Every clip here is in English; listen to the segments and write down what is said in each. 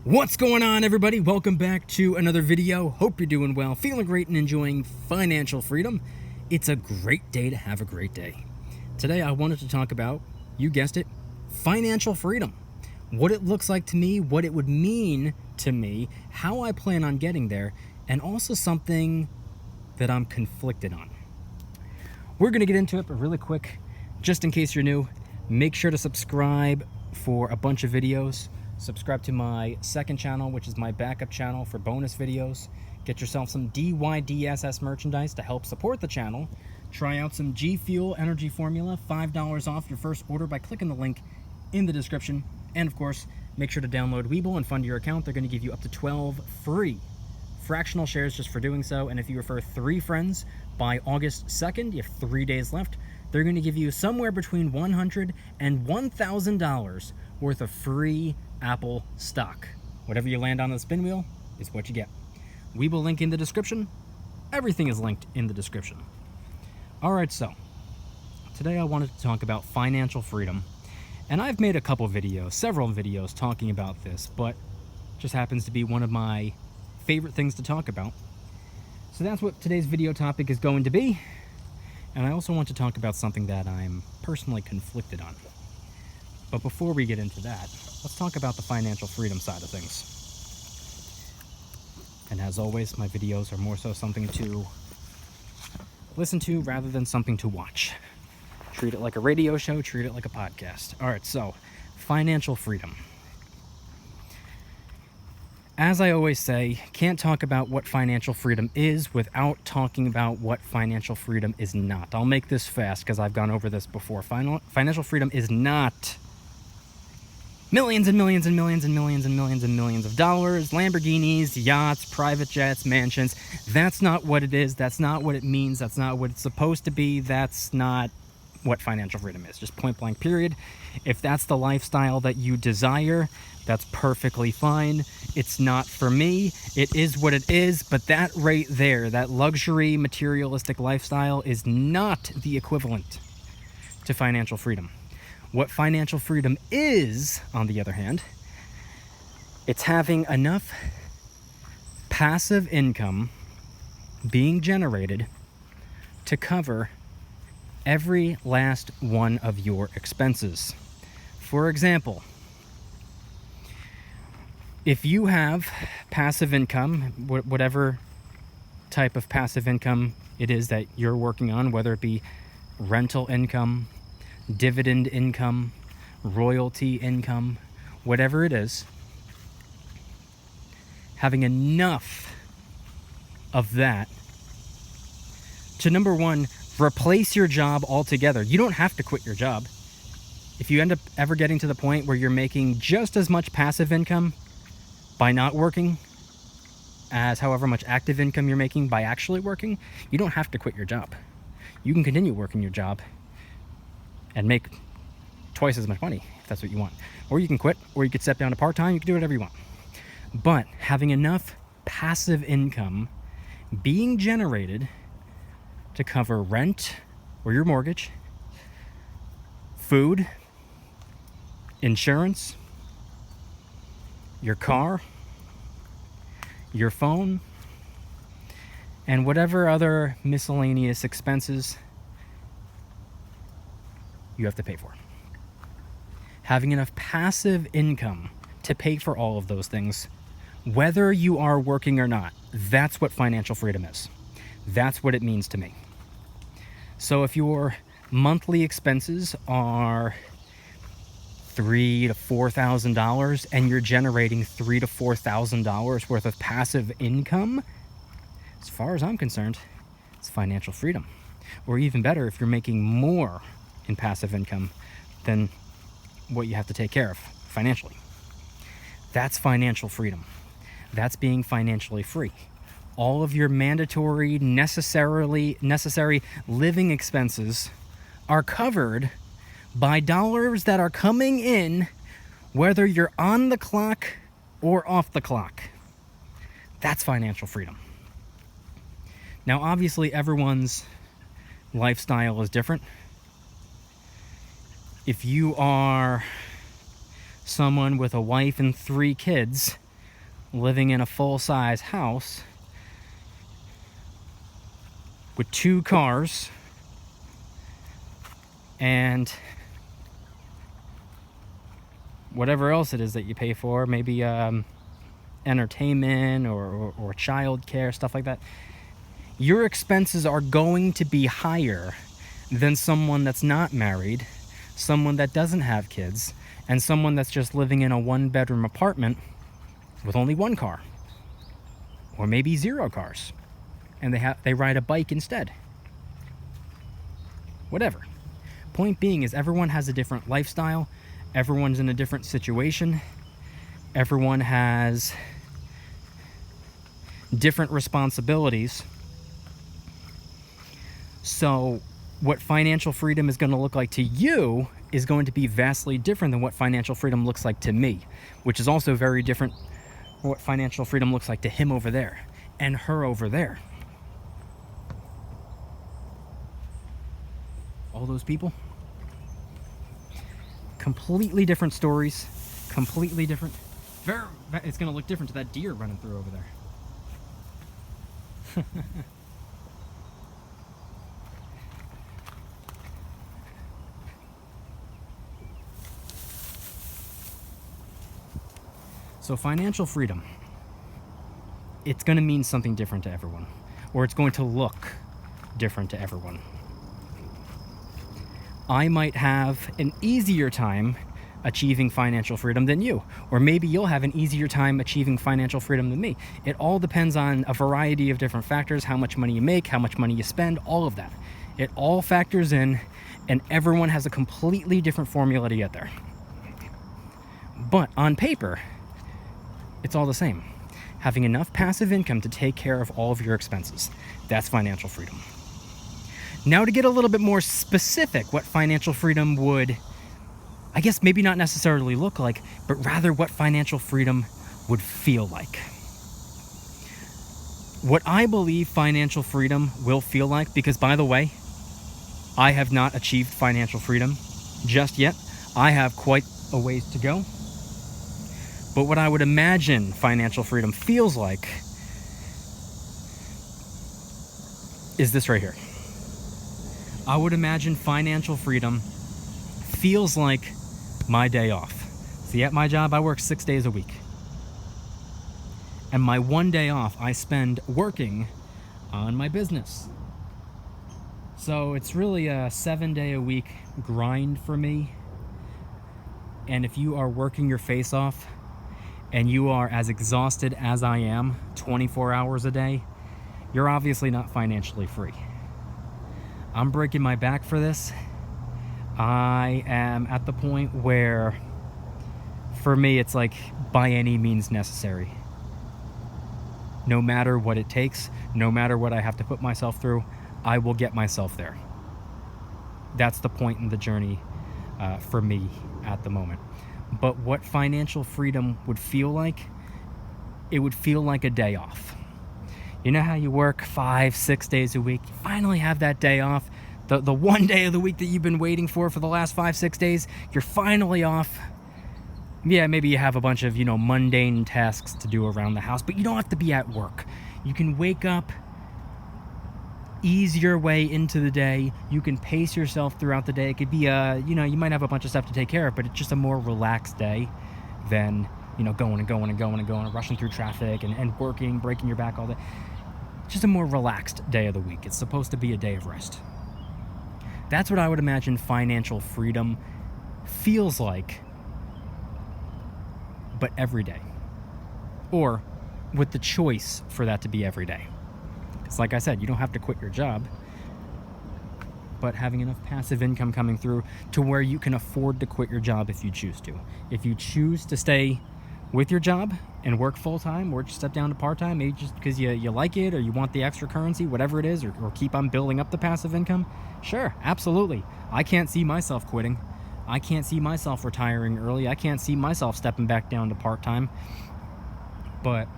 What's going on, everybody? Welcome back to another video. Hope you're doing well, feeling great, and enjoying financial freedom. It's a great day to have a great day. Today I wanted to talk about, you guessed it, financial freedom. What it looks like to me, what it would mean to me, how I plan on getting there, and also something that I'm conflicted on. We're going to get into it, but really quick, just in case you're new, make sure to subscribe for a bunch of videos. Subscribe to my second channel, which is my backup channel for bonus videos. Get yourself some DYDSS merchandise to help support the channel. Try out some G Fuel energy formula, $5 off your first order by clicking the link in the description. And of course, make sure to download Webull and fund your account. They're going to give you up to 12 free fractional shares just for doing so. And if you refer 3 friends by August 2nd, you have 3 days left, they're going to give you somewhere between $100 and $1,000 worth of free Apple stock. Whatever you land on the spin wheel is what you get. Webull link in the description. Everything is linked in the description. Alright, so today I wanted to talk about financial freedom. And I've made a couple videos, several videos talking about this, but it just happens to be one of my favorite things to talk about. So that's what today's video topic is going to be. And I also want to talk about something that I'm personally conflicted on. But before we get into that, let's talk about the financial freedom side of things. And as always, my videos are more so something to listen to rather than something to watch. Treat it like a radio show, treat it like a podcast. All right, so financial freedom. As I always say, can't talk about what financial freedom is without talking about what financial freedom is not. I'll make this fast because I've gone over this before. Financial freedom is not millions and millions and millions and millions and millions and millions of dollars, Lamborghinis, yachts, private jets, mansions. That's not what it is. That's not what it means. That's not what it's supposed to be. That's not what financial freedom is. Just point blank period. If that's the lifestyle that you desire, that's perfectly fine. It's not for me. It is what it is. But that right there, that luxury materialistic lifestyle is not the equivalent to financial freedom. What financial freedom is, on the other hand, it's having enough passive income being generated to cover every last one of your expenses. For example, if you have passive income, whatever type of passive income it is that you're working on, whether it be rental income, dividend income, royalty income, whatever it is, having enough of that to, number one, replace your job altogether. You don't have to quit your job. If you end up ever getting to the point where you're making just as much passive income by not working as however much active income you're making by actually working, you don't have to quit your job. You can continue working your job and make twice as much money if that's what you want. Or you can quit, or you could step down to part-time, you can do whatever you want. But having enough passive income being generated to cover rent or your mortgage, food, insurance, your car, your phone, and whatever other miscellaneous expenses you have to pay for. Having enough passive income to pay for all of those things, whether you are working or not, that's what financial freedom is. That's what it means to me. So if your monthly expenses are $3,000 to $4,000 and you're generating $3,000 to $4,000 worth of passive income, as far as I'm concerned, it's financial freedom. Or even better, if you're making more in passive income than what you have to take care of financially. That's financial freedom. That's being financially free. All of your mandatory, necessary living expenses are covered by dollars that are coming in, whether you're on the clock or off the clock. That's financial freedom. Now, obviously, everyone's lifestyle is different. If you are someone with a wife and 3 kids living in a full-size house with 2 cars and whatever else it is that you pay for, maybe entertainment or child care, stuff like that, your expenses are going to be higher than someone that's not married, someone that doesn't have kids, and someone that's just living in a 1-bedroom apartment with only 1 car, or maybe 0 cars, and they ride a bike instead. Whatever. Point being is everyone has a different lifestyle, everyone's in a different situation, everyone has different responsibilities. So what financial freedom is going to look like to you is going to be vastly different than what financial freedom looks like to me, which is also very different from what financial freedom looks like to him over there and her over there. All those people, completely different stories, completely different. It's going to look different to that deer running through over there. So financial freedom, it's going to mean something different to everyone, or it's going to look different to everyone. I might have an easier time achieving financial freedom than you, or maybe you'll have an easier time achieving financial freedom than me. It all depends on a variety of different factors: how much money you make, how much money you spend, all of that. It all factors in, and everyone has a completely different formula to get there. But on paper, it's all the same. Having enough passive income to take care of all of your expenses. That's financial freedom. Now, to get a little bit more specific, what financial freedom would, I guess maybe not necessarily look like, but rather what financial freedom would feel like. What I believe financial freedom will feel like, because by the way, I have not achieved financial freedom just yet. I have quite a ways to go. But what I would imagine financial freedom feels like is this right here. I would imagine financial freedom feels like my day off. See, at my job, I work 6 days a week. And my 1 day off, I spend working on my business. So it's really a 7-day-a-week grind for me. And if you are working your face off, and you are as exhausted as I am 24 hours a day, you're obviously not financially free. I'm breaking my back for this. I am at the point where, for me, it's like by any means necessary. No matter what it takes, no matter what I have to put myself through, I will get myself there. That's the point in the journey for me at the moment. But what financial freedom would feel like, it would feel like a day off. You know how you work 5-6 days a week, you finally have that day off, the 1 day of the week that you've been waiting for the last 5-6 days, you're finally off. Yeah, maybe you have a bunch of, mundane tasks to do around the house, but you don't have to be at work. You can wake up, ease your way into the day. You can pace yourself throughout the day. It could be you might have a bunch of stuff to take care of, but it's just a more relaxed day than, going and rushing through traffic and working, breaking your back all day. Just a more relaxed day of the week. It's supposed to be a day of rest. That's what I would imagine financial freedom feels like, but every day. Or with the choice for that to be every day. It's like I said, you don't have to quit your job, but having enough passive income coming through to where you can afford to quit your job if you choose to. If you choose to stay with your job and work full-time, or just step down to part-time, maybe just because you like it or you want the extra currency, whatever it is, or keep on building up the passive income, sure, absolutely. I can't see myself quitting. I can't see myself retiring early. I can't see myself stepping back down to part-time. But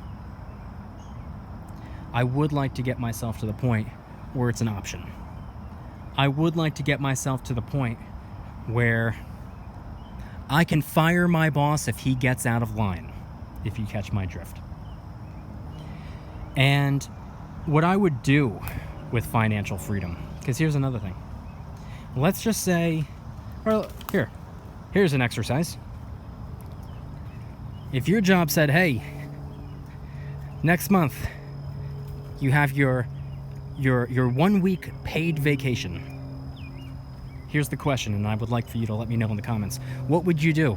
I would like to get myself to the point where it's an option. I would like to get myself to the point where I can fire my boss if he gets out of line, if you catch my drift. And what I would do with financial freedom, because here's another thing. Let's just say, well, here's an exercise. If your job said, hey, next month you have your 1 week paid vacation. Here's the question, and I would like for you to let me know in the comments. What would you do?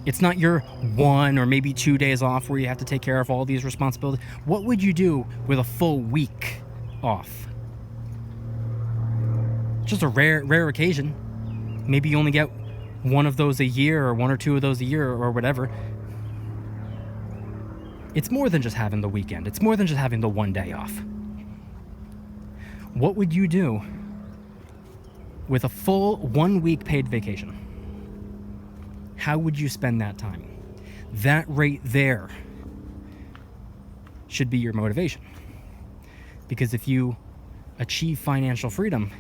It's not your 1 or maybe 2 days off where you have to take care of all these responsibilities. What would you do with a full week off? Just a rare occasion. Maybe you only get one of those a year, or 1 or 2 of those a year, or whatever. It's more than just having the weekend. It's more than just having the 1 day off. What would you do with a full 1 week paid vacation? How would you spend that time? That right there should be your motivation. Because if you achieve financial freedom,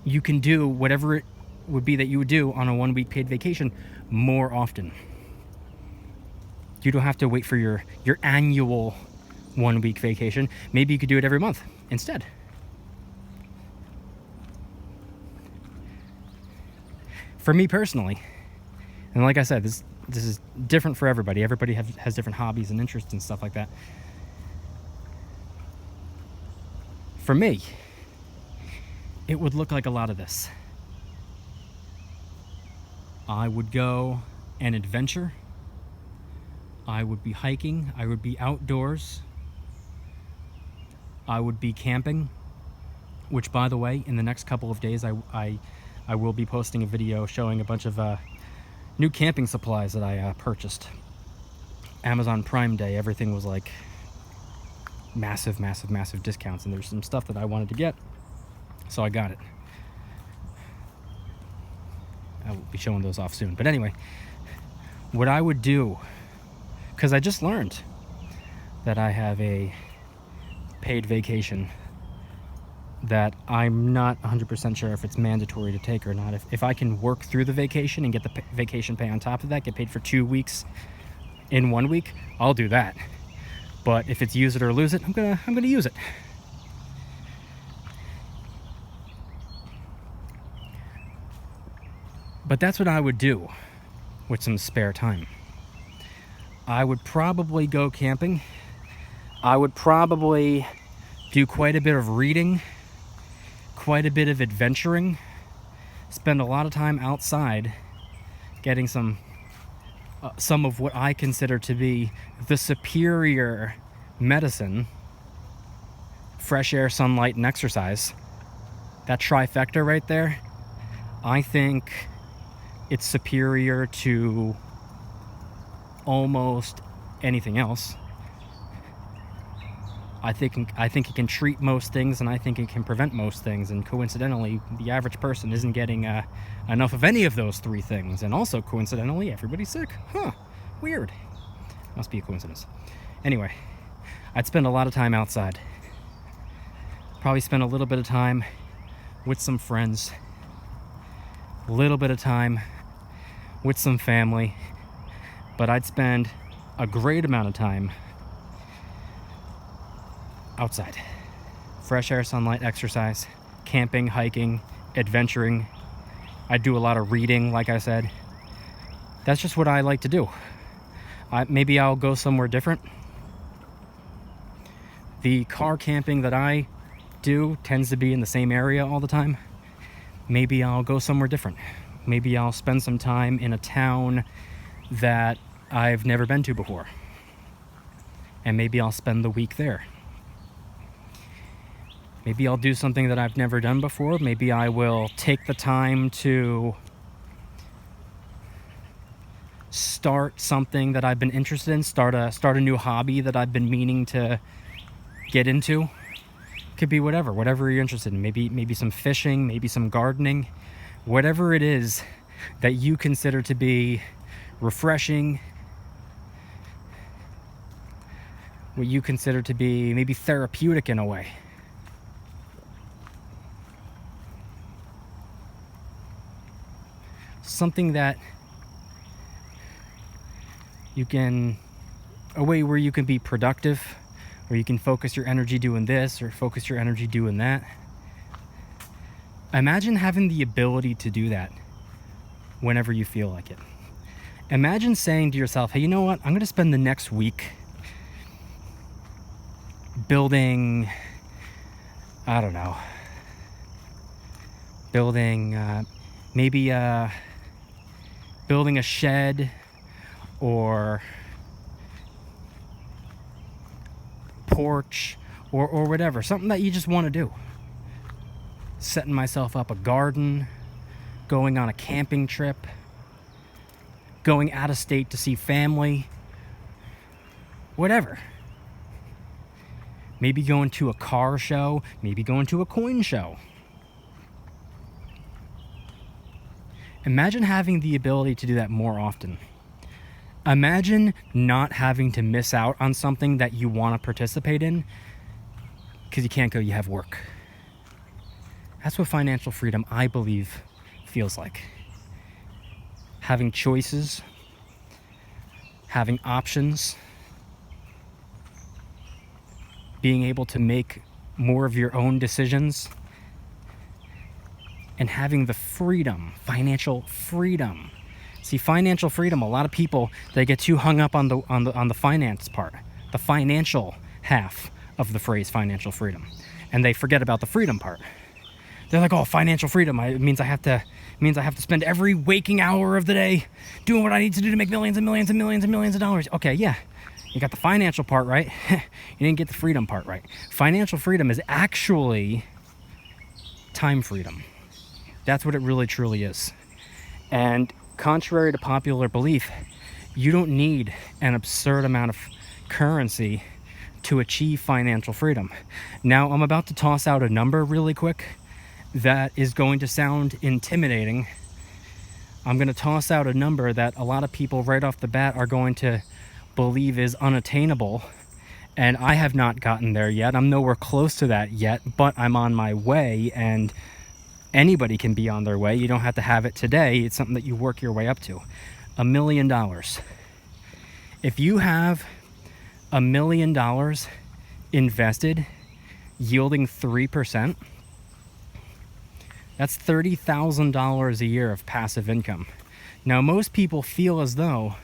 you can do whatever it would be that you would do on a 1 week paid vacation more often. You don't have to wait for your annual 1 week vacation. Maybe you could do it every month instead. For me personally, and like I said, this is different for everybody. Everybody has different hobbies and interests and stuff like that. For me, it would look like a lot of this. I would go and adventure. I would be hiking. I would be outdoors. I would be camping, which, by the way, in the next couple of days, I will be posting a video showing a bunch of new camping supplies that I purchased. Amazon Prime Day, everything was like massive discounts, and there's some stuff that I wanted to get, so I got it. I will be showing those off soon. But anyway, what I would do, because I just learned that I have a paid vacation that I'm not 100% sure if it's mandatory to take or not. If I can work through the vacation and get the vacation pay on top of that, get paid for 2 weeks in 1 week, I'll do that. But if it's use it or lose it, I'm gonna use it. But that's what I would do with some spare time. I would probably go camping. I would probably do quite a bit of reading, quite a bit of adventuring, spend a lot of time outside getting some of what I consider to be the superior medicine: fresh air, sunlight, and exercise. That trifecta right there, I think it's superior to almost anything else. I think it can treat most things, and I think it can prevent most things. And coincidentally, the average person isn't getting enough of any of those 3 things. And also, coincidentally, everybody's sick. Huh, weird. Must be a coincidence. Anyway, I'd spend a lot of time outside. Probably spend a little bit of time with some friends, a little bit of time with some family, but I'd spend a great amount of time outside. Fresh air, sunlight, exercise, camping, hiking, adventuring. I do a lot of reading, like I said. That's just what I like to do. Maybe I'll go somewhere different. The car camping that I do tends to be in the same area all the time. Maybe I'll go somewhere different. Maybe I'll spend some time in a town that I've never been to before. And maybe I'll spend the week there. Maybe I'll do something that I've never done before. Maybe I will take the time to start something that I've been interested in, start a new hobby that I've been meaning to get into. Could be whatever you're interested in. Maybe some fishing, maybe some gardening, whatever it is that you consider to be refreshing, what you consider to be maybe therapeutic in a way. Something that a way where you can be productive, or you can focus your energy doing this or focus your energy doing that. Imagine having the ability to do that whenever you feel like it. Imagine saying to yourself, hey, you know what? I'm going to spend the next week building, I don't know, maybe building a shed or porch or whatever, something that you just want to do. Setting myself up a garden, going on a camping trip, going out of state to see family, whatever. Maybe going to a car show, maybe going to a coin show. Imagine having the ability to do that more often. Imagine not having to miss out on something that you want to participate in because you can't go, you have work. That's what financial freedom, I believe, feels like. Having choices, having options, being able to make more of your own decisions, and having the freedom, financial freedom. See, financial freedom, a lot of people, they get too hung up on the finance part, the financial half of the phrase financial freedom, and they forget about the freedom part. They're like, oh, financial freedom, it means I have to spend every waking hour of the day doing what I need to do to make millions and millions and millions and millions of dollars. Okay, yeah, you got the financial part right. You didn't get the freedom part right. Financial freedom is actually time freedom. That's what it really truly is. And contrary to popular belief, you don't need an absurd amount of currency to achieve financial freedom. Now, I'm about to toss out a number really quick that is going to sound intimidating. I'm going to toss out a number that a lot of people right off the bat are going to believe is unattainable, and I have not gotten there yet. I'm nowhere close to that yet, but I'm on my way, and anybody can be on their way. You don't have to have it today. It's something that you work your way up to. $1 million. If you have $1 million invested yielding 3%, that's $30,000 a year of passive income. Now, most people feel as though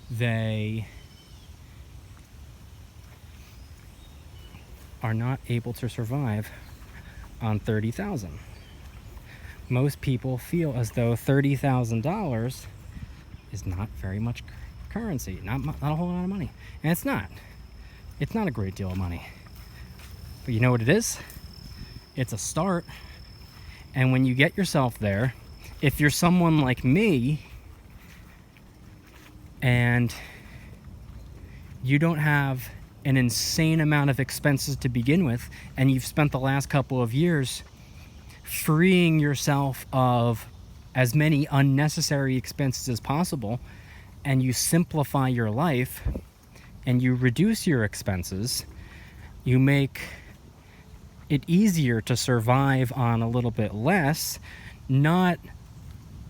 they are not able to survive on $30,000. Most people feel as though $30,000 is not very much currency, not a whole lot of money, and it's not. It's not a great deal of money. But you know what it is? It's a start. And when you get yourself there, if you're someone like me and you don't have an insane amount of expenses to begin with, and you've spent the last couple of years freeing yourself of as many unnecessary expenses as possible, and you simplify your life, and you reduce your expenses, you make it easier to survive on a little bit less, not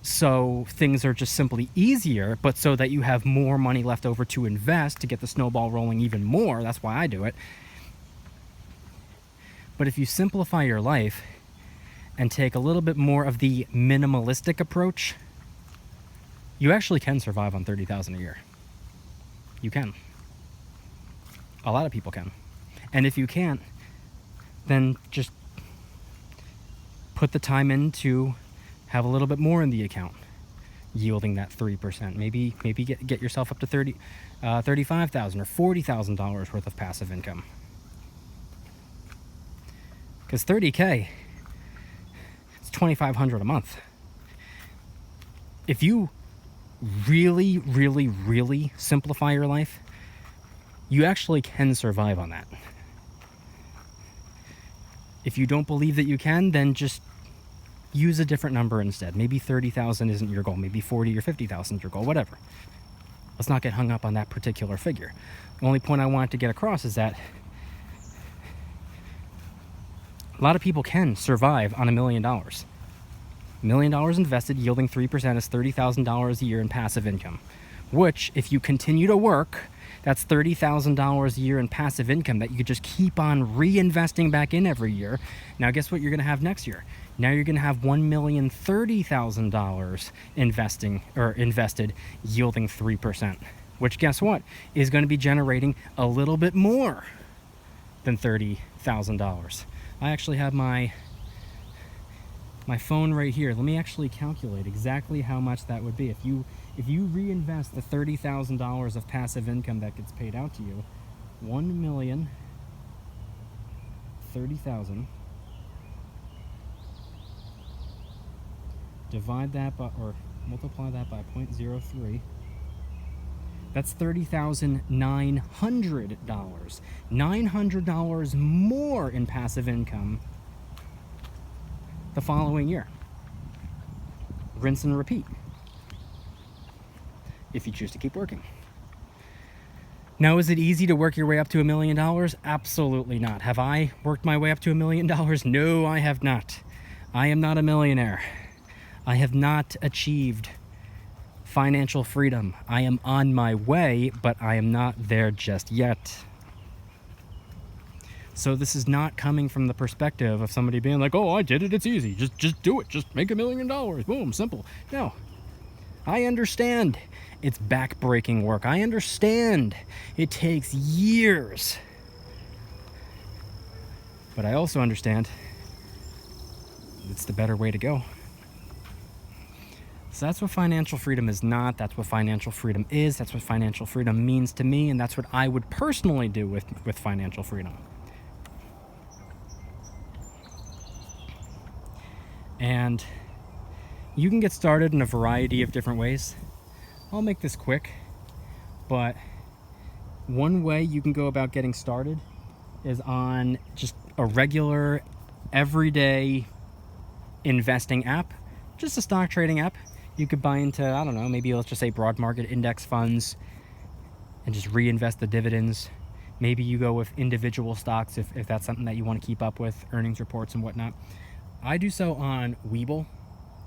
so things are just simply easier, but so that you have more money left over to invest to get the snowball rolling even more. That's why I do it. But if you simplify your life and take a little bit more of the minimalistic approach, you actually can survive on $30,000 a year. You can. A lot of people can. And if you can't, then just put the time in to have a little bit more in the account, yielding that 3%. Maybe get yourself up to $35,000 or $40,000 worth of passive income. Because $30K, it's $2,500 a month. If you really, really, really simplify your life, you actually can survive on that. If you don't believe that you can, then just use a different number instead. Maybe 30,000 isn't your goal. Maybe 40 or 50,000 is your goal, whatever. Let's not get hung up on that particular figure. The only point I wanted to get across is that a lot of people can survive on $1 million. $1 million invested yielding 3% is $30,000 a year in passive income, which if you continue to work, that's $30,000 a year in passive income that you could just keep on reinvesting back in every year. Now guess what you're going to have next year? Now you're going to have $1,030,000 invested yielding 3%, which guess what is going to be generating a little bit more than $30,000. I actually have my phone right here. Let me actually calculate exactly how much that would be. If you reinvest the $30,000 of passive income that gets paid out to you, 1,030,000, divide that by, or multiply that by 0.03, that's $30,900. $900 more in passive income the following year. Rinse and repeat, if you choose to keep working. Now, is it easy to work your way up to $1 million? Absolutely not. Have I worked my way up to $1 million? No, I have not. I am not a millionaire. I have not achieved financial freedom. I am on my way, but I am not there just yet. So this is not coming from the perspective of somebody being like, oh, I did it, it's easy, just do it, just make $1 million, boom, simple. No, I understand it's back-breaking work. I understand it takes years. But I also understand it's the better way to go. So that's what financial freedom is not. That's what financial freedom is. That's what financial freedom means to me. And that's what I would personally do with financial freedom. And you can get started in a variety of different ways. I'll make this quick, but one way you can go about getting started is on just a regular, everyday investing app, just a stock trading app. You could buy into, I don't know, maybe let's just say broad market index funds and just reinvest the dividends. Maybe you go with individual stocks if that's something that you want to keep up with, earnings reports and whatnot. I do so on Webull.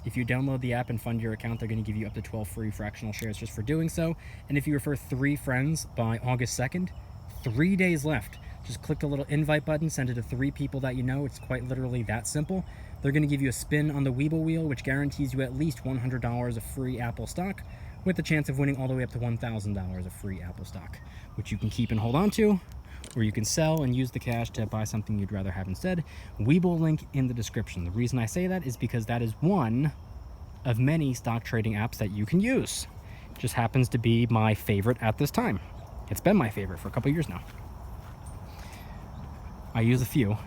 If you download the app and fund your account, they're going to give you up to 12 free fractional shares just for doing so. And if you refer 3 friends by August 2nd, 3 days left. Just click the little invite button, send it to 3 people that you know. It's quite literally that simple. They're going to give you a spin on the Webull wheel, which guarantees you at least $100 of free Apple stock, with the chance of winning all the way up to $1,000 of free Apple stock, which you can keep and hold on to, or you can sell and use the cash to buy something you'd rather have instead. Webull link in the description. The reason I say that is because that is one of many stock trading apps that you can use. It just happens to be my favorite at this time. It's been my favorite for a couple years now. I use a few.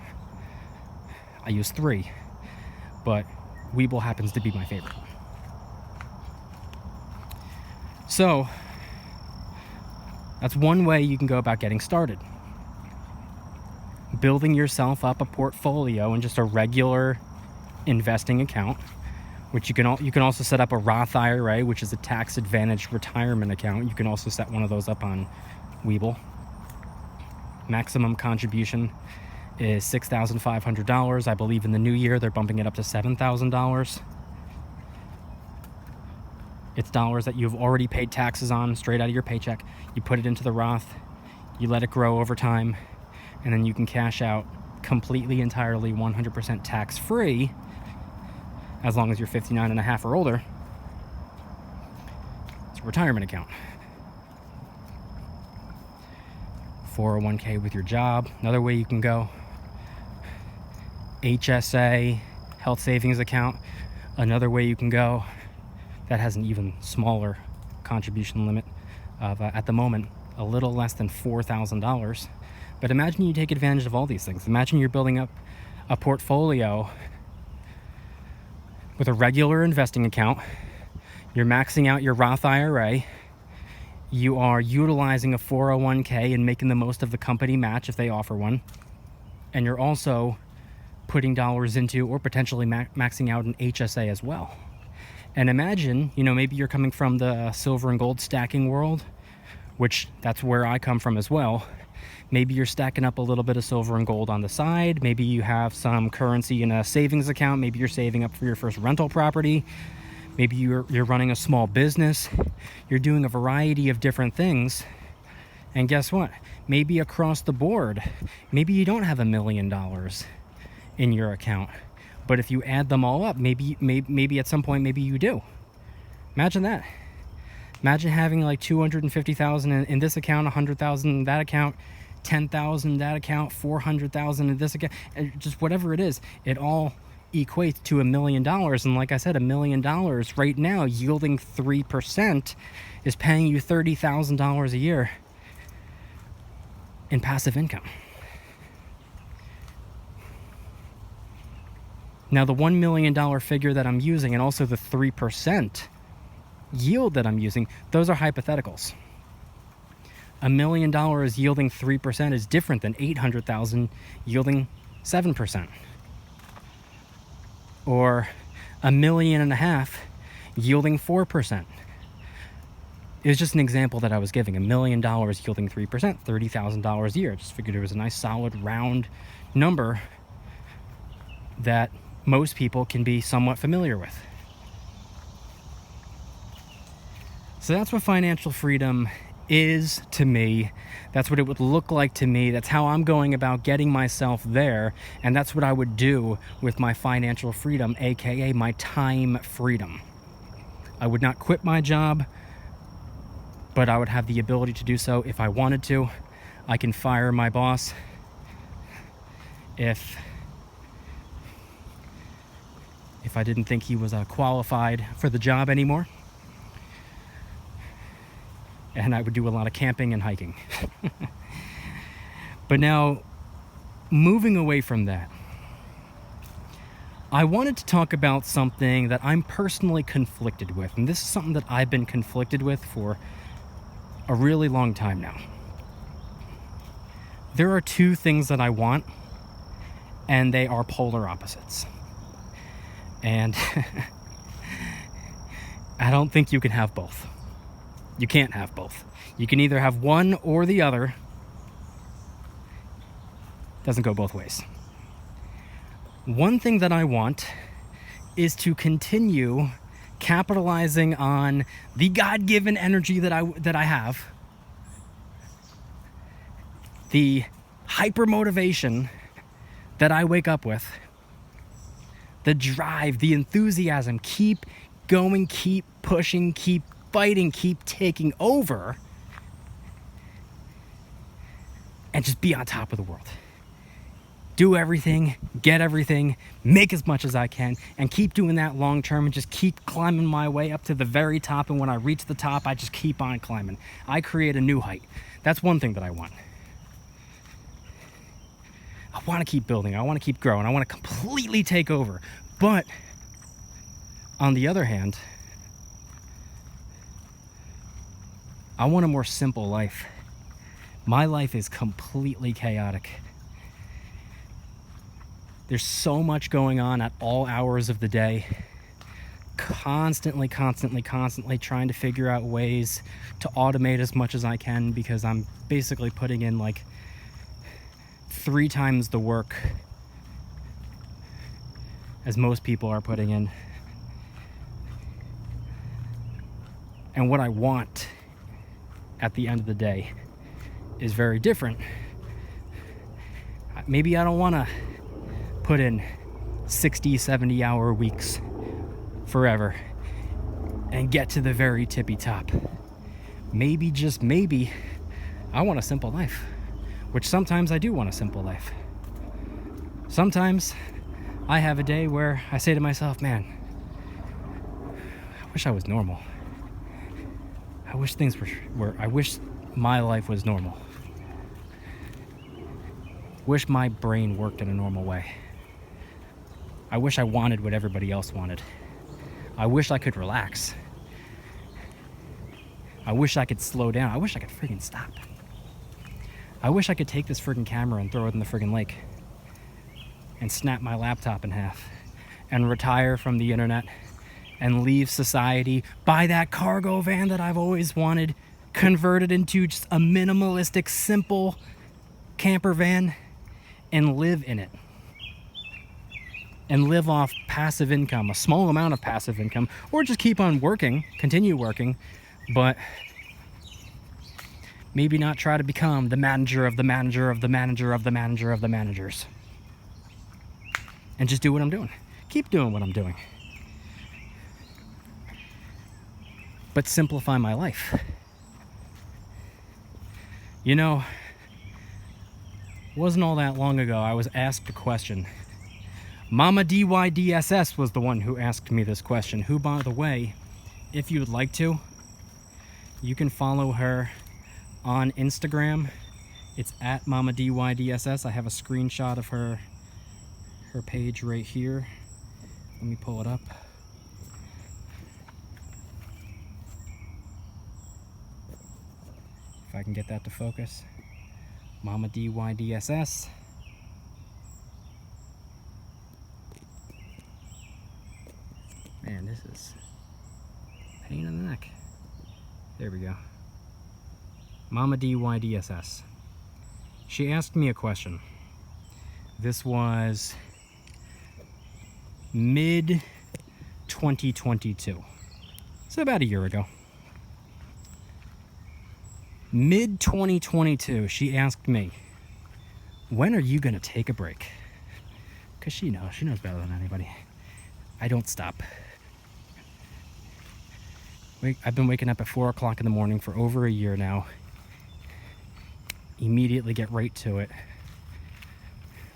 I use 3, but Webull happens to be my favorite. So that's one way you can go about getting started. Building yourself up a portfolio and just a regular investing account, which you can also set up a Roth IRA, which is a tax-advantaged retirement account. You can also set one of those up on Webull. Maximum contribution is $6,500. I believe in the new year they're bumping it up to $7,000. It's dollars that you've already paid taxes on straight out of your paycheck. You put it into the Roth, you let it grow over time, and then you can cash out completely, entirely, 100% tax-free as long as you're 59 and a half or older. It's a retirement account. 401k with your job, another way you can go. HSA, health savings account, another way you can go. That has an even smaller contribution limit of, at the moment, a little less than $4,000. But imagine you take advantage of all these things. Imagine you're building up a portfolio with a regular investing account. You're maxing out your Roth IRA. You are utilizing a 401k and making the most of the company match if they offer one. And you're also putting dollars into or potentially maxing out an HSA as well. And imagine, maybe you're coming from the silver and gold stacking world which that's where I come from as well. Maybe you're stacking up a little bit of silver and gold on the side. Maybe you have some currency in a savings account. Maybe you're saving up for your first rental property. Maybe you're running a small business. You're doing a variety of different things. And guess what? Maybe across the board, maybe you don't have $1 million in your account. But if you add them all up, maybe at some point, maybe you do. Imagine that. Imagine having like 250,000 in this account, 100,000 in that account, 10,000 in that account, 400,000 in this account, and just whatever it is, it all equates to $1 million. And like I said, $1 million right now yielding 3% is paying you $30,000 a year in passive income. Now the $1 million figure that I'm using and also the 3% yield that I'm using, those are hypotheticals. $1 million yielding 3% is different than 800,000 yielding 7%. Or $1.5 million yielding 4%. It was just an example that I was giving. $1 million yielding 3%, $30,000 a year. I just figured it was a nice solid round number that most people can be somewhat familiar with. So that's what financial freedom is to me. That's what it would look like to me. That's how I'm going about getting myself there. And that's what I would do with my financial freedom, aka my time freedom. I would not quit my job, but I would have the ability to do so if I wanted to. I can fire my boss if I didn't think he was qualified for the job anymore. And I would do a lot of camping and hiking. But now, moving away from that, I wanted to talk about something that I'm personally conflicted with. And this is something that I've been conflicted with for a really long time now. There are two things that I want, and they are polar opposites. And I don't think you can have both. You can't have both. You can either have one or the other. Doesn't go both ways. One thing that I want is to continue capitalizing on the God-given energy that I have, the hyper motivation that I wake up with, the drive, the enthusiasm, keep going, keep pushing, keep fighting, keep taking over, and just be on top of the world. Do everything, get everything, make as much as I can, and keep doing that long term and just keep climbing my way up to the very top. And when I reach the top, I just keep on climbing. I create a new height. That's one thing that I want. I want to keep building. I want to keep growing. I want to completely take over. But on the other hand, I want a more simple life. My life is completely chaotic. There's so much going on at all hours of the day. Constantly trying to figure out ways to automate as much as I can, because I'm basically putting in like 3 times the work as most people are putting in. And what I want at the end of the day is very different. Maybe I don't want to put in 60, 70 hour weeks forever and get to the very tippy top. Maybe, just maybe, I want a simple life, which sometimes I do want a simple life. Sometimes I have a day where I say to myself, man, I wish I was normal. I wish things were I wish my life was normal. Wish my brain worked in a normal way. I wish I wanted what everybody else wanted. I wish I could relax. I wish I could slow down. I wish I could friggin' stop. I wish I could take this friggin' camera and throw it in the friggin' lake and snap my laptop in half and retire from the internet and leave society, buy that cargo van that I've always wanted, convert it into just a minimalistic, simple camper van and live in it. And live off passive income, a small amount of passive income, or just keep on working, continue working, but maybe not try to become the manager of the manager of the manager of the manager of the managers. And just do what I'm doing. Keep doing what I'm doing. But simplify my life. You know, wasn't all that long ago I was asked a question. Mama DYDSS was the one who asked me this question, who, by the way, if you would like to, you can follow her on Instagram. It's at Mama DYDSS. I have a screenshot of her page right here. Let me pull it up. If I can get that to focus. Mama DYDSS. Man, this is a pain in the neck. There we go. Mama DYDSS. She asked me a question. This was mid-2022. So about a year ago. Mid-2022, she asked me, when are you going to take a break? Because she knows better than anybody. I don't stop. I've been waking up at 4 o'clock in the morning for over a year now. Immediately get right to it.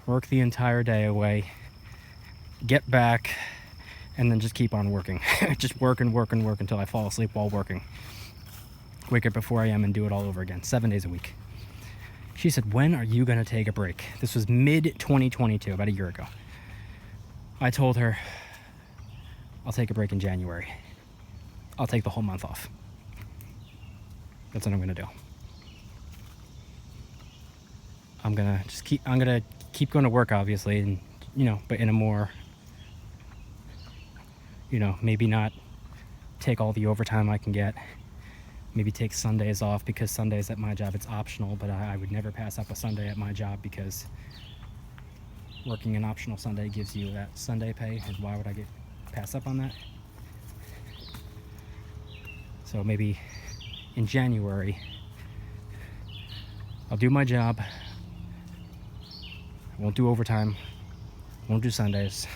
Work the entire day away. Get back. And then just keep on working. Just work and work and work until I fall asleep while working. Wake up at 4 a.m. and do it all over again. 7 days a week. She said, when are you going to take a break? This was mid-2022, about a year ago. I told her, I'll take a break in January. I'll take the whole month off. That's what I'm gonna do. I'm gonna keep going to work, obviously, and but in a more, maybe not take all the overtime I can get. Maybe take Sundays off, because Sundays at my job, it's optional, but I would never pass up a Sunday at my job, because working an optional Sunday gives you that Sunday pay, and why would I pass up on that? So maybe in January, I'll do my job. I won't do overtime. Won't do Sundays.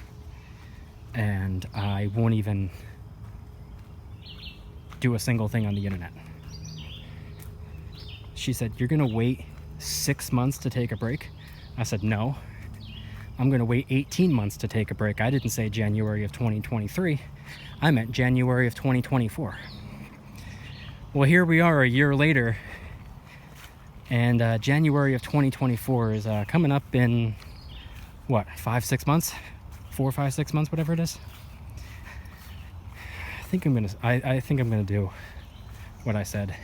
And I won't even do a single thing on the internet. She said, you're gonna wait 6 months to take a break? I said, no. I'm gonna wait 18 months to take a break. I didn't say January of 2023. I meant January of 2024. Well, here we are a year later, and January of 2024 is coming up in, what, 5-6 months? 4, 5, 6 months, whatever it is. I think I'm gonna do what I said.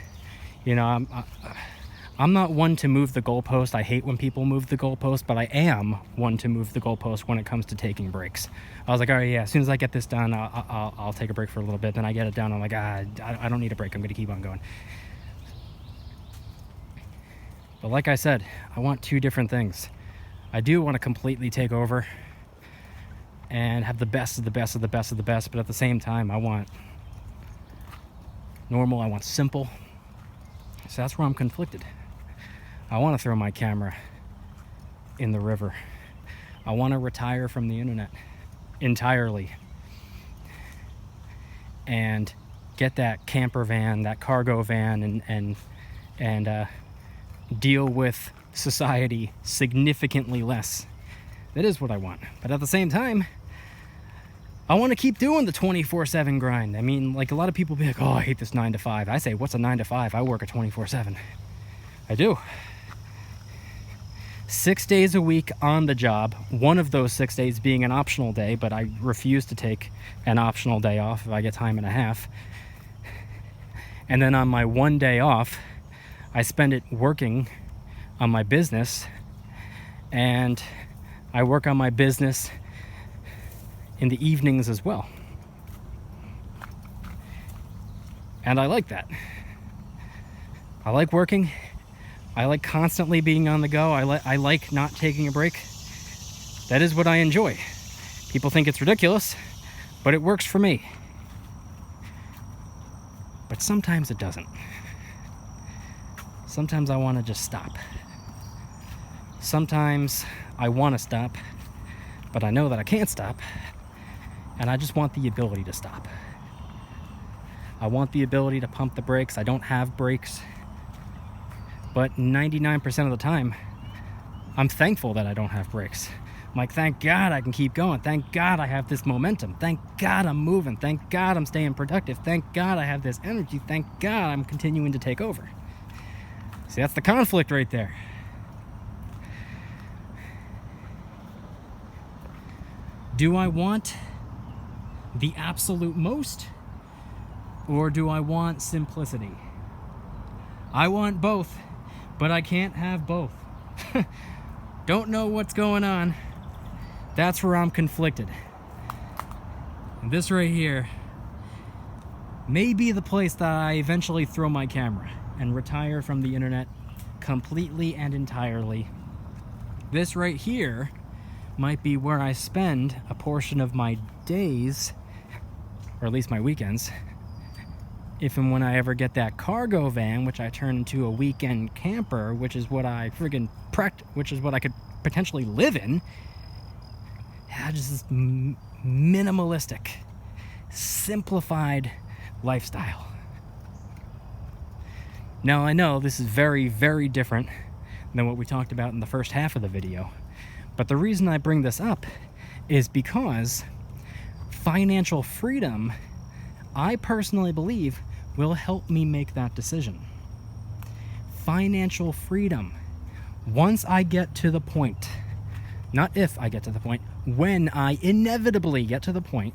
I'm not one to move the goalpost. I hate when people move the goalpost, but I am one to move the goalpost when it comes to taking breaks. I was like, all right, yeah, as soon as I get this done, I'll take a break for a little bit. Then I get it done. I'm like, I don't need a break. I'm going to keep on going. But like I said, I want two different things. I do want to completely take over and have the best of the best of the best of the best, but at the same time, I want normal, I want simple. So that's where I'm conflicted. I want to throw my camera in the river. I want to retire from the internet entirely and get that camper van, that cargo van, and deal with society significantly less. That is what I want. But at the same time, I want to keep doing the 24/7 grind. I mean, like, a lot of people be like, oh, I hate this 9 to 5. I say, what's a 9 to 5? I work a 24/7. I do. 6 days a week on the job, one of those 6 days being an optional day, but I refuse to take an optional day off if I get time and a half. And then on my 1 day off, I spend it working on my business, and I work on my business in the evenings as well. And I like that. I like working. I like constantly being on the go. I like not taking a break. That is what I enjoy. People think it's ridiculous, but it works for me. But sometimes it doesn't. Sometimes I want to just stop. Sometimes I want to stop, but I know that I can't stop, and I just want the ability to stop. I want the ability to pump the brakes. I don't have brakes, but 99% of the time, I'm thankful that I don't have brakes. I'm like, thank God I can keep going. Thank God I have this momentum. Thank God I'm moving. Thank God I'm staying productive. Thank God I have this energy. Thank God I'm continuing to take over. See, that's the conflict right there. Do I want the absolute most, or do I want simplicity? I want both, but I can't have both. Don't know what's going on. That's where I'm conflicted. And this right here may be the place that I eventually throw my camera and retire from the internet completely and entirely. This right here might be where I spend a portion of my days, or at least my weekends, if and when I ever get that cargo van, which I turn into a weekend camper, which is what I which is what I could potentially live in. Yeah, just this minimalistic, simplified lifestyle. Now I know this is very, very different than what we talked about in the first half of the video, but the reason I bring this up is because financial freedom, I personally believe, will help me make that decision. Financial freedom. Once I get to the point, not if I get to the point, when I inevitably get to the point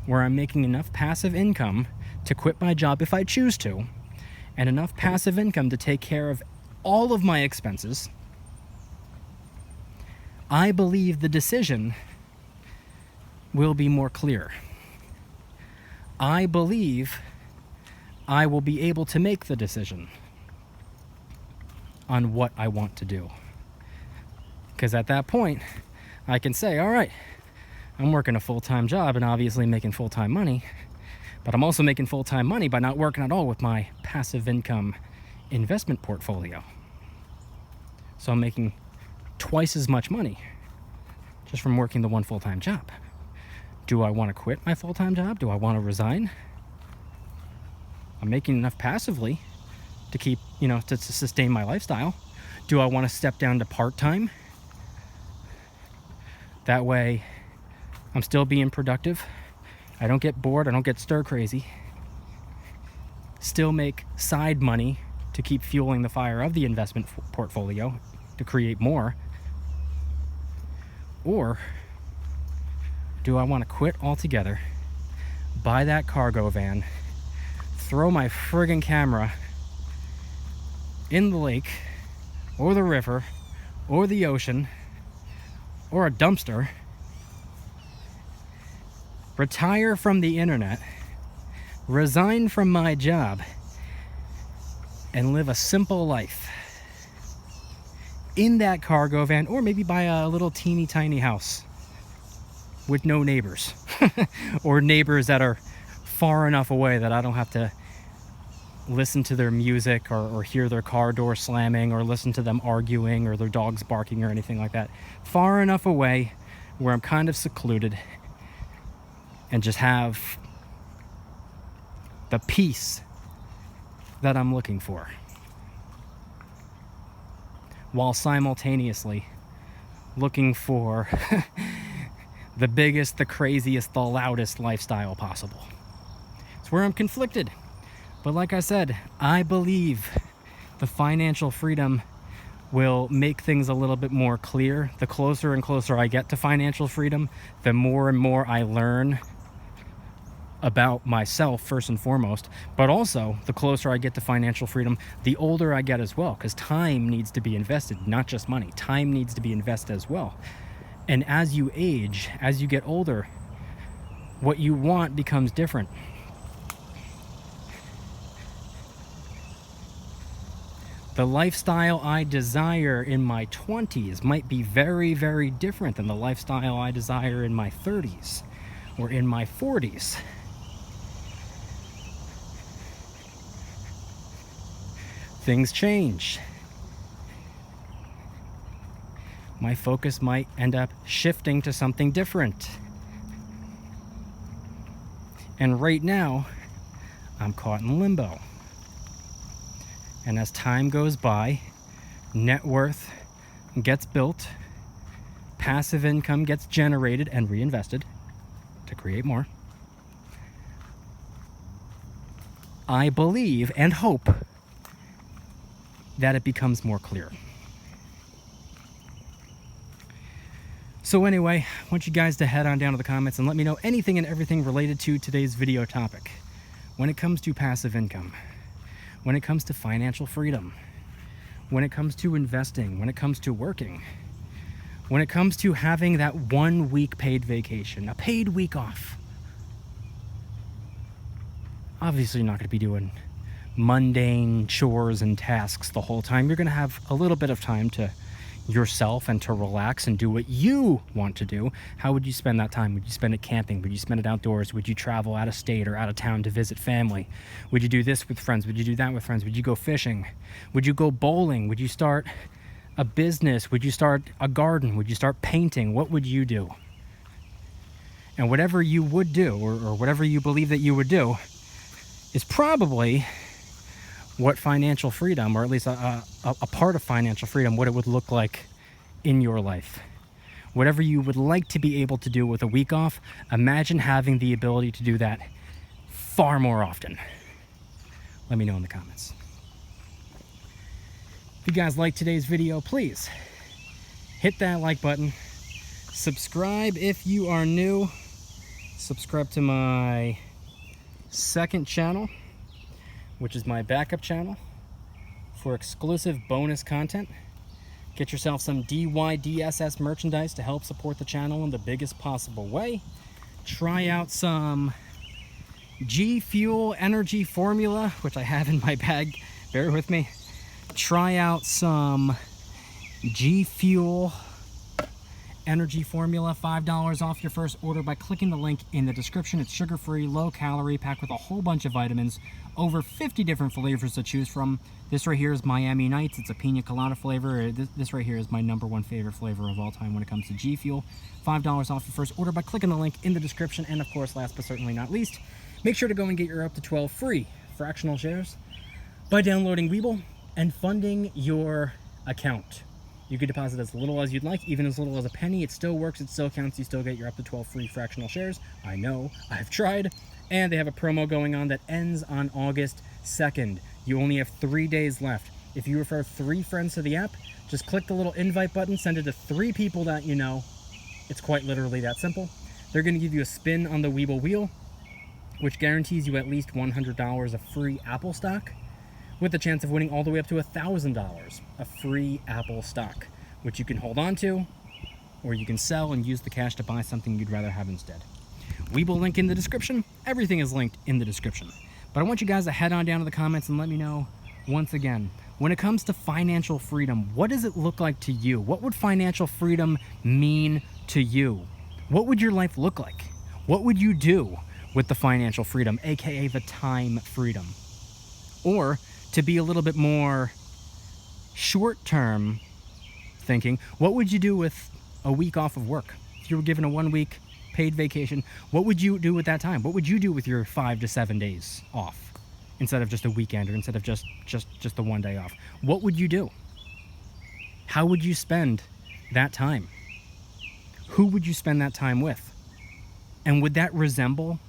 where I'm making enough passive income to quit my job if I choose to, and enough passive income to take care of all of my expenses, I believe the decision will be more clear. I believe I will be able to make the decision on what I want to do. Because at that point, I can say, all right, I'm working a full-time job and obviously making full-time money, but I'm also making full-time money by not working at all with my passive income investment portfolio. So I'm making twice as much money just from working the one full-time job. Do I want to quit my full-time job? Do I want to resign? I'm making enough passively to keep, to sustain my lifestyle. Do I want to step down to part-time? That way I'm still being productive. I don't get bored. I don't get stir crazy. Still make side money to keep fueling the fire of the investment portfolio to create more. Or do I want to quit altogether, buy that cargo van, throw my friggin' camera in the lake or the river or the ocean or a dumpster, retire from the internet, resign from my job, and live a simple life in that cargo van, or maybe buy a little teeny tiny house with no neighbors or neighbors that are far enough away that I don't have to listen to their music or hear their car door slamming or listen to them arguing or their dogs barking or anything like that. Far enough away where I'm kind of secluded and just have the peace that I'm looking for, while simultaneously looking for the biggest, the craziest, the loudest lifestyle possible. It's where I'm conflicted. But like I said, I believe the financial freedom will make things a little bit more clear. The closer and closer I get to financial freedom, the more and more I learn about myself, first and foremost, but also the closer I get to financial freedom, the older I get as well, because time needs to be invested, not just money. Time needs to be invested as well. And as you age, as you get older, what you want becomes different. The lifestyle I desire in my 20s might be very, very different than the lifestyle I desire in my 30s or in my 40s. Things change. My focus might end up shifting to something different. And right now, I'm caught in limbo. And as time goes by, net worth gets built, passive income gets generated and reinvested to create more. I believe and hope that it becomes more clear. So anyway, I want you guys to head on down to the comments and let me know anything and everything related to today's video topic. When it comes to passive income, when it comes to financial freedom, when it comes to investing, when it comes to working, when it comes to having that 1 week paid vacation, a paid week off. Obviously, you're not going to be doing mundane chores and tasks the whole time. You're going to have a little bit of time to yourself and to relax and do what you want to do. How would you spend that time? Would you spend it camping? Would you spend it outdoors? Would you travel out of state or out of town to visit family? Would you do this with friends? Would you do that with friends? Would you go fishing? Would you go bowling? Would you start a business? Would you start a garden? Would you start painting? What would you do? And whatever you would do, or whatever you believe that you would do, is probably what financial freedom, or at least a part of financial freedom, what it would look like in your life. Whatever you would like to be able to do with a week off, imagine having the ability to do that far more often. Let me know in the comments. If you guys like today's video, please hit that like button. Subscribe if you are new. Subscribe to my second channel, which is my backup channel, for exclusive bonus content. Get yourself some DYDSS merchandise to help support the channel in the biggest possible way. Try out some G Fuel energy formula, which I have in my bag. Bear with me. Try out some G Fuel energy formula, $5 off your first order by clicking the link in the description. It's sugar-free, low-calorie, packed with a whole bunch of vitamins, over 50 different flavors to choose from. This right here is Miami Nights. It's a pina colada flavor. This right here is my #1 favorite flavor of all time when it comes to G Fuel. $5 off your first order by clicking the link in the description. And of course, last but certainly not least, make sure to go and get your up to 12 free fractional shares by downloading Webull and funding your account. You can deposit as little as you'd like, even as little as a penny. It still works, it still counts, you still get your up to 12 free fractional shares. I know, I've tried. And they have a promo going on that ends on August 2nd. You only have 3 days left. If you refer 3 friends to the app, just click the little invite button, send it to 3 people that you know. It's quite literally that simple. They're going to give you a spin on the Webull wheel, which guarantees you at least $100 of free Apple stock, with the chance of winning all the way up to $1,000 of free Apple stock, which you can hold on to, or you can sell and use the cash to buy something you'd rather have instead. Webull link in the description. Everything is linked in the description. But I want you guys to head on down to the comments and let me know, once again, when it comes to financial freedom, what does it look like to you? What would financial freedom mean to you? What would your life look like? What would you do with the financial freedom, aka the time freedom? Or, to be a little bit more short-term thinking, what would you do with a week off of work? If you were given a 1 week paid vacation, what would you do with that time? What would you do with your 5 to 7 days off instead of just a weekend, or instead of just the 1 day off? What would you do? How would you spend that time? Who would you spend that time with? And would that resemble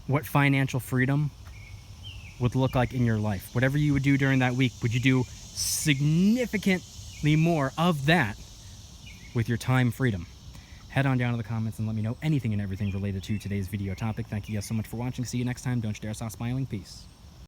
what financial freedom would look like in your life? Whatever you would do during that week, would you do significantly more of that with your time freedom? Head on down to the comments and let me know anything and everything related to today's video topic. Thank you guys so much for watching. See you next time. Don't you dare stop smiling. Peace.